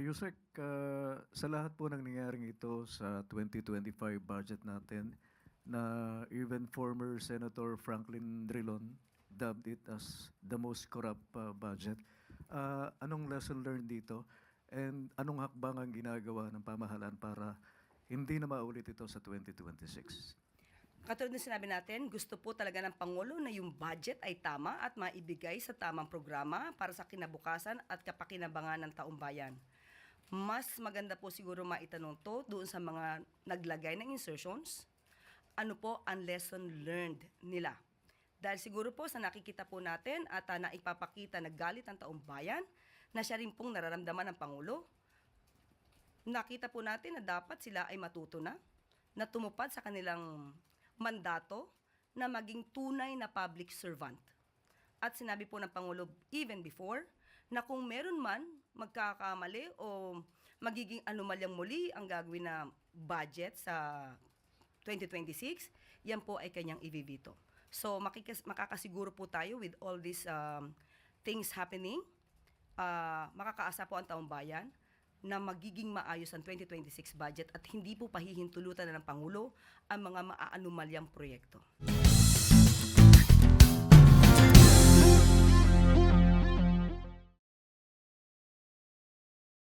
Yusek, sa lahat po ng nangyaring ito sa 2025 budget natin, na even former Senator Franklin Drilon dubbed it as the most corrupt budget. Anong lesson learned dito? And anong hakbang ang ginagawa ng pamahalaan para hindi na maulit ito sa 2026? Katulad ng sinabi natin, gusto po talaga ng Pangulo na yung budget ay tama at maibigay sa tamang programa para sa kinabukasan at kapakinabangan ng taong bayan. Mas maganda po siguro maitanong to doon sa mga naglagay ng insertions, ano po ang lesson learned nila. Dahil siguro po sa nakikita po natin at naipapakita na galit ng taong bayan, na siya rin pong nararamdaman ng Pangulo, nakita po natin na dapat sila ay matuto na tumupad sa kanilang mandato na maging tunay na public servant. At sinabi po ng Pangulo even before na kung meron man magkakamali o magiging anomalyang muli ang gagawin na budget sa 2026, yan po ay kanyang ibibito. So makakasiguro po tayo with all these things happening, makakaasa po ang taong bayan na magiging maayos ang 2026 budget at hindi po pahihintulutan na ng Pangulo ang mga maaanumalyang proyekto.